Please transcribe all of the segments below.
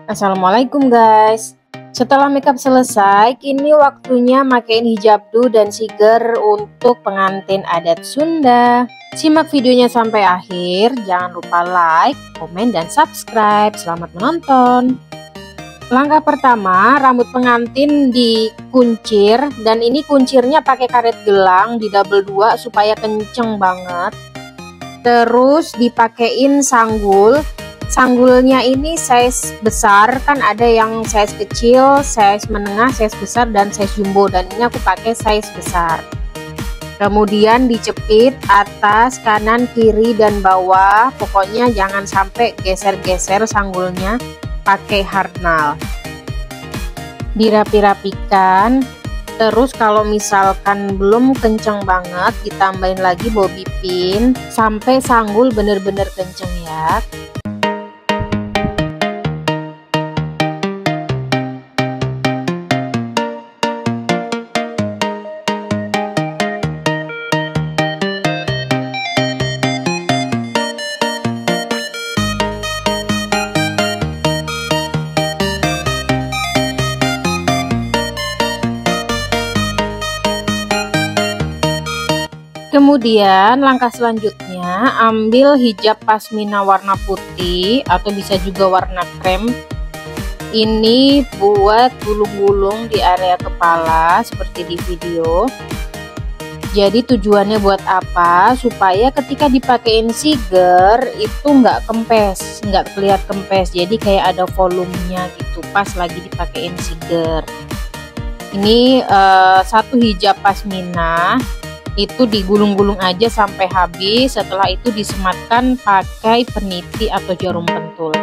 Assalamualaikum guys. Setelah makeup selesai, kini waktunya makein hijabdu dan siger untuk pengantin adat Sunda. Simak videonya sampai akhir, jangan lupa like, komen, dan subscribe. Selamat menonton. Langkah pertama, rambut pengantin dikuncir, dan ini kuncirnya pakai karet gelang di double 2 supaya kenceng banget. Terus dipakein sanggul. Sanggulnya ini size besar, kan ada yang size kecil, size menengah, size besar, dan size jumbo, dan ini aku pakai size besar. Kemudian dicepit atas, kanan, kiri, dan bawah, pokoknya jangan sampai geser-geser sanggulnya, pakai hardnail. Dirapi-rapikan. Terus kalau misalkan belum kenceng banget, ditambahin lagi bobby pin sampai sanggul bener-bener kenceng ya. Kemudian langkah selanjutnya, ambil hijab pasmina warna putih atau bisa juga warna krem. Ini buat gulung-gulung di area kepala seperti di video. Jadi tujuannya buat apa? Supaya ketika dipakein siger itu nggak kempes, nggak terlihat kempes. Jadi kayak ada volumenya gitu pas lagi dipakein siger. Ini satu hijab pasmina. Itu digulung-gulung aja sampai habis, setelah itu disematkan pakai peniti atau jarum pentul.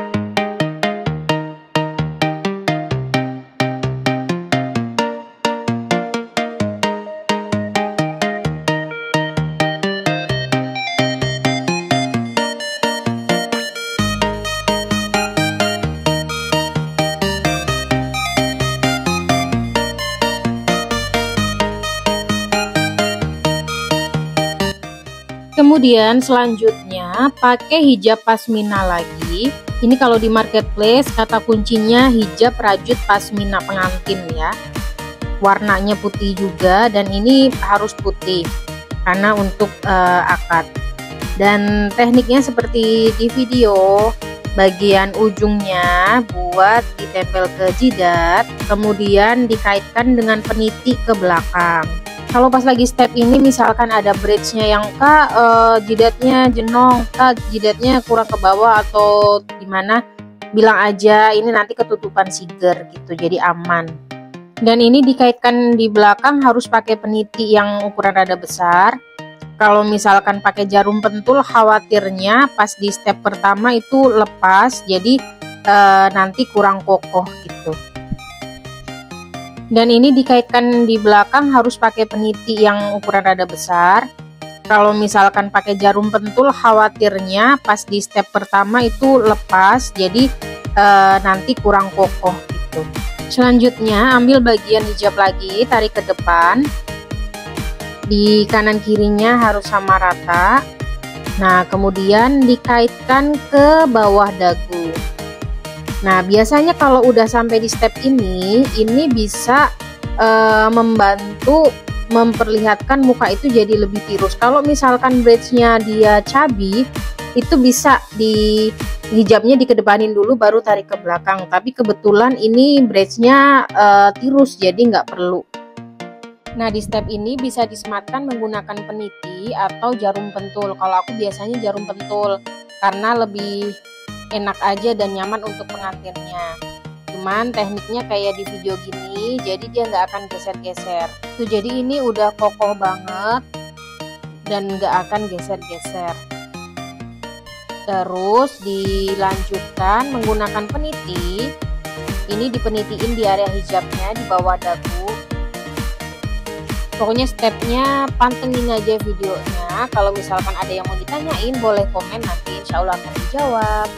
Kemudian selanjutnya pakai hijab pasmina lagi. Ini kalau di marketplace kata kuncinya hijab rajut pasmina pengantin ya. Warnanya putih juga, dan ini harus putih karena untuk akad. Dan tekniknya seperti di video, bagian ujungnya buat ditempel ke jidat, kemudian dikaitkan dengan peniti ke belakang. Kalau pas lagi step ini misalkan ada bridge-nya yang jidatnya jenong, jidatnya kurang ke bawah atau gimana, bilang aja, ini nanti ketutupan siger gitu, jadi aman. Dan ini dikaitkan di belakang harus pakai peniti yang ukuran rada besar. Kalau misalkan pakai jarum pentul, khawatirnya pas di step pertama itu lepas, jadi nanti kurang kokoh gitu. Dan ini dikaitkan di belakang harus pakai peniti yang ukuran rada besar. Kalau misalkan pakai jarum pentul, khawatirnya pas di step pertama itu lepas, jadi nanti kurang kokoh gitu. Selanjutnya ambil bagian hijab lagi, tarik ke depan. Di kanan kirinya harus sama rata. Nah, kemudian dikaitkan ke bawah dagu. Nah, biasanya kalau udah sampai di step ini bisa membantu memperlihatkan muka itu jadi lebih tirus. Kalau misalkan bridge-nya dia cabi, itu bisa di hijabnya dikedepanin dulu baru tarik ke belakang. Tapi kebetulan ini bridge-nya tirus, jadi nggak perlu. Nah, di step ini bisa disematkan menggunakan peniti atau jarum pentul. Kalau aku biasanya jarum pentul karena lebih enak aja dan nyaman untuk pengantinnya. Cuman tekniknya kayak di video gini, jadi dia nggak akan geser-geser. Tuh, jadi ini udah kokoh banget dan nggak akan geser-geser. Terus dilanjutkan menggunakan peniti. Ini dipenitiin di area hijabnya di bawah dagu. Pokoknya stepnya pantengin aja videonya. Kalau misalkan ada yang mau ditanyain, boleh komen, nanti insya Allah akan dijawab.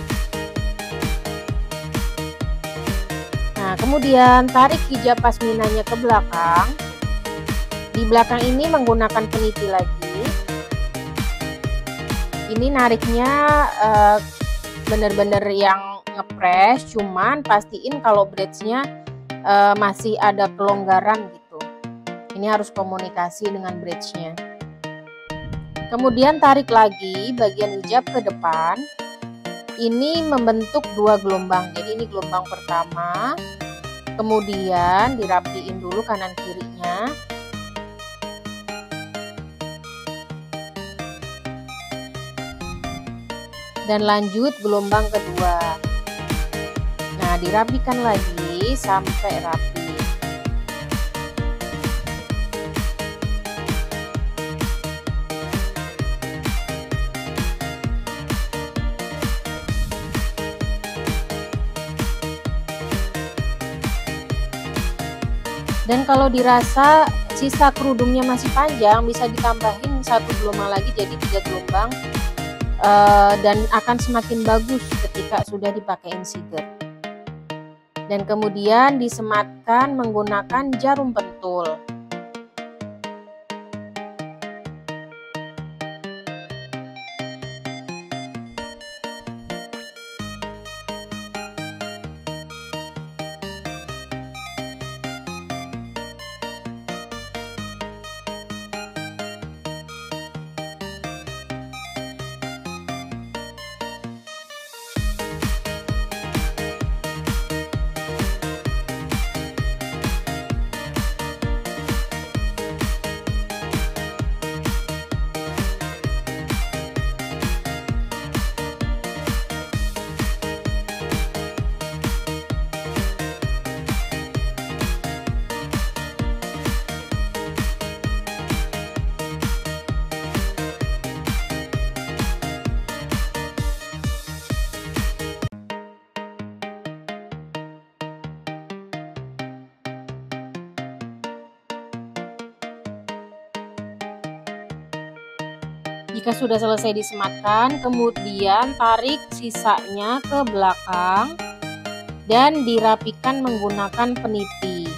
Nah, kemudian tarik hijab pasminanya ke belakang. Di belakang ini menggunakan peniti lagi. Ini nariknya bener-bener yang ngepres, cuman pastiin kalau braidsnya masih ada kelonggaran gitu. Ini harus komunikasi dengan braidsnya. Kemudian tarik lagi bagian hijab ke depan. Ini membentuk 2 gelombang. Jadi ini gelombang pertama. Kemudian dirapiin dulu kanan kirinya. Dan lanjut gelombang kedua. Nah, dirapikan lagi sampai rapi. Dan kalau dirasa sisa kerudungnya masih panjang, bisa ditambahin 1 gelombang lagi jadi 3 gelombang, dan akan semakin bagus ketika sudah dipakein siger. Dan kemudian disematkan menggunakan jarum pentul. Jika sudah selesai disematkan, kemudian tarik sisanya ke belakang dan dirapikan menggunakan peniti.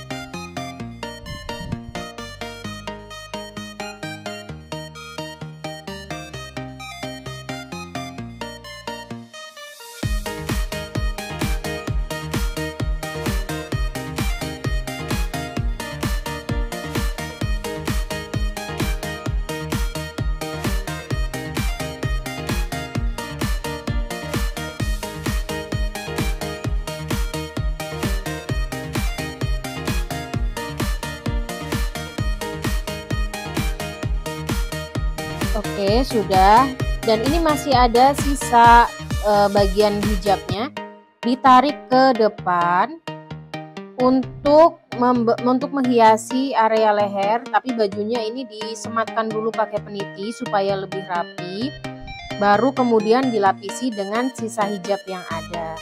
Oke, sudah. Dan ini masih ada sisa bagian hijabnya. Ditarik ke depan untuk menghiasi area leher, tapi bajunya ini disematkan dulu pakai peniti supaya lebih rapi. Baru kemudian dilapisi dengan sisa hijab yang ada.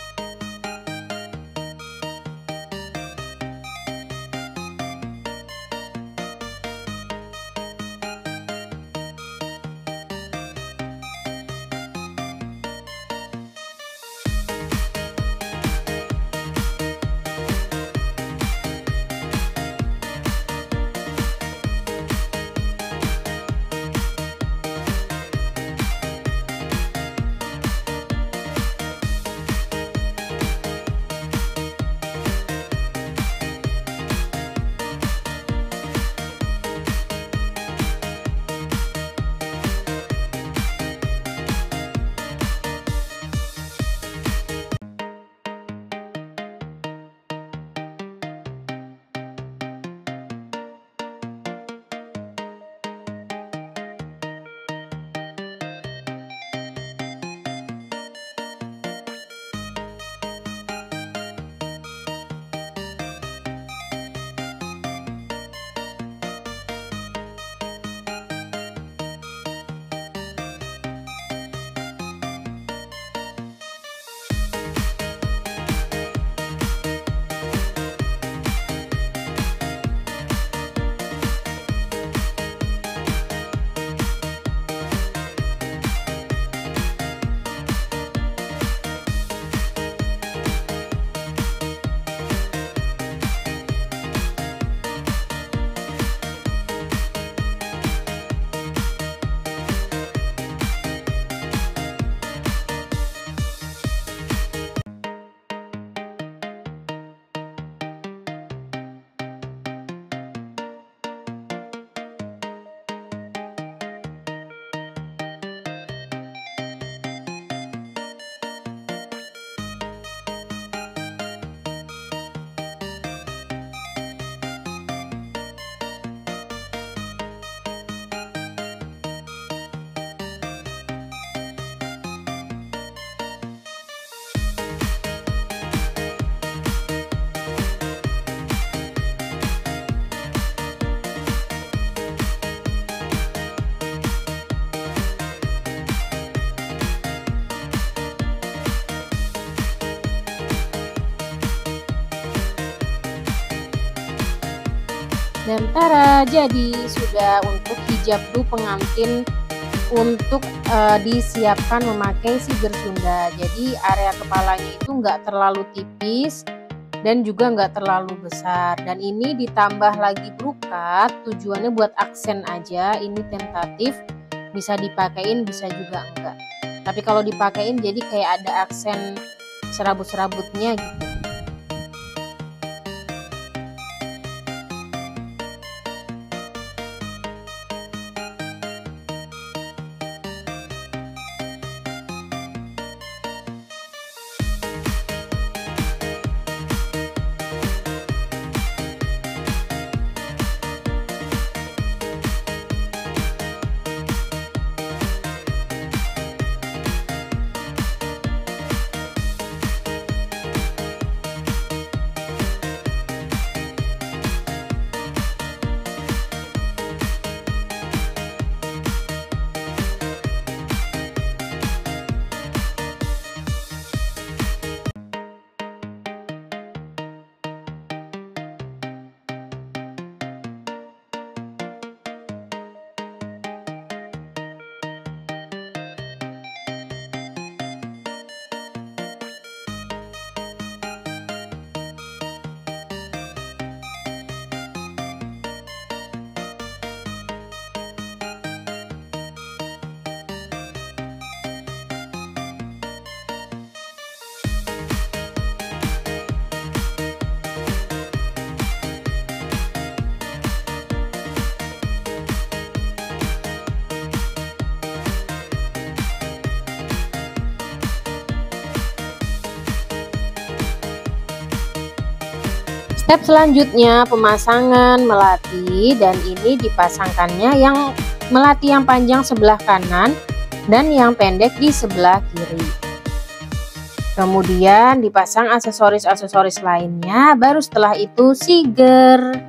Dan tara, jadi sudah untuk hijab du pengantin untuk disiapkan memakai siger Sunda. Jadi area kepalanya itu nggak terlalu tipis dan juga nggak terlalu besar. Dan ini ditambah lagi brokat, tujuannya buat aksen aja. Ini tentatif, bisa dipakein bisa juga enggak. Tapi kalau dipakein jadi kayak ada aksen serabut-serabutnya gitu. Step selanjutnya pemasangan melati, dan ini dipasangkannya yang melati yang panjang sebelah kanan dan yang pendek di sebelah kiri. Kemudian dipasang aksesoris-aksesoris lainnya, baru setelah itu siger.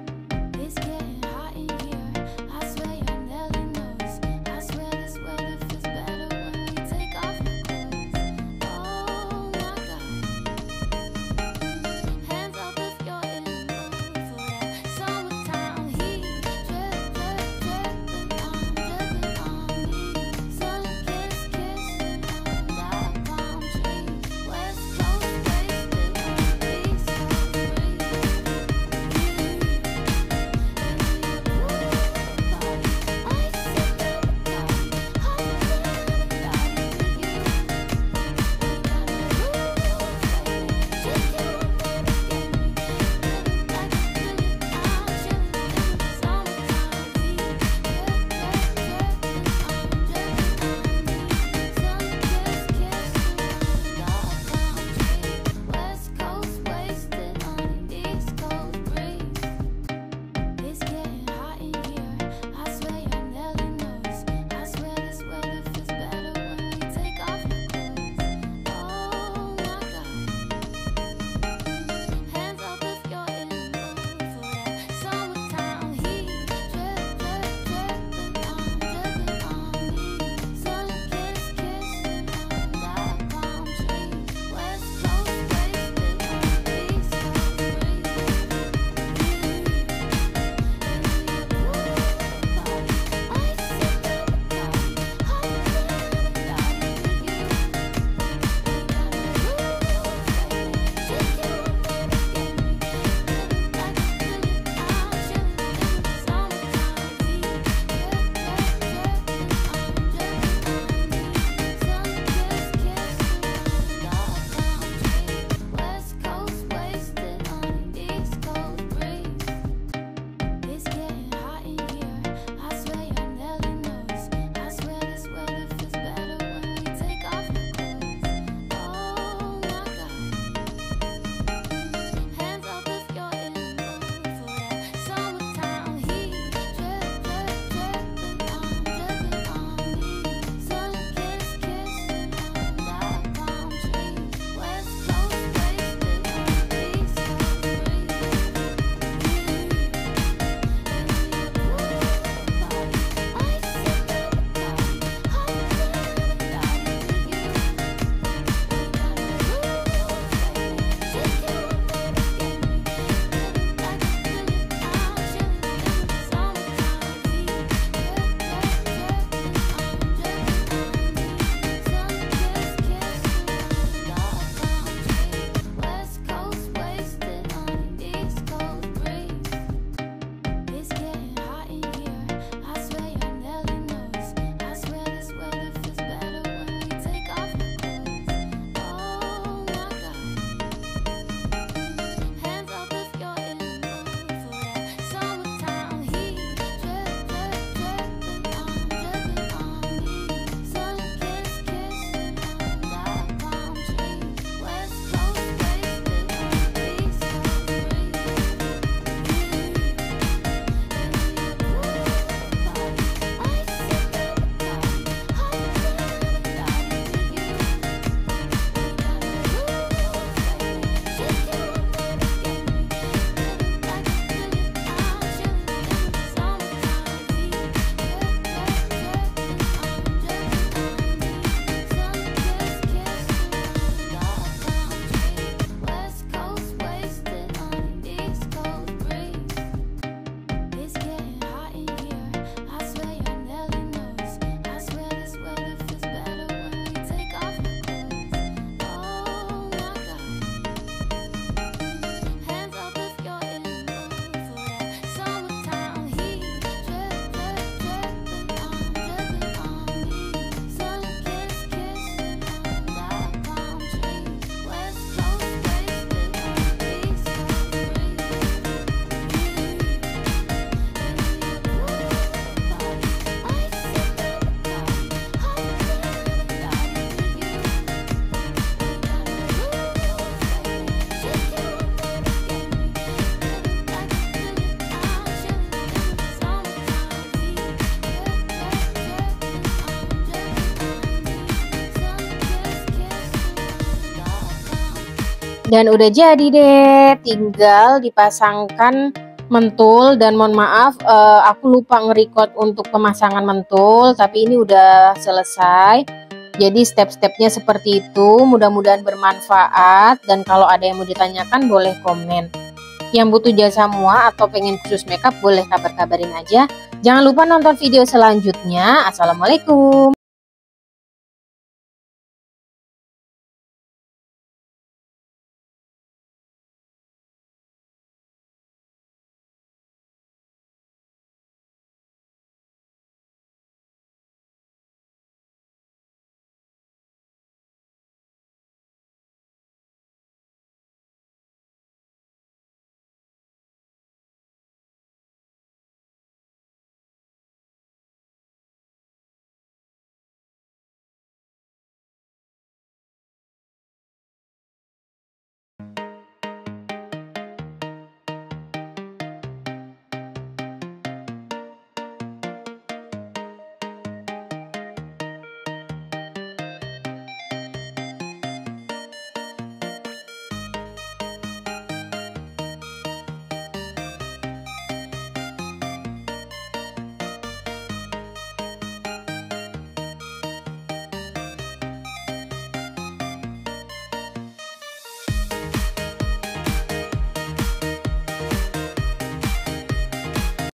Dan udah jadi deh, tinggal dipasangkan mentul. Dan mohon maaf, aku lupa nge-record untuk pemasangan mentul, tapi ini udah selesai. Jadi step-stepnya seperti itu, mudah-mudahan bermanfaat. Dan kalau ada yang mau ditanyakan boleh komen. Yang butuh jasa mua atau pengen khusus makeup boleh kabar-kabarin aja. Jangan lupa nonton video selanjutnya. Assalamualaikum.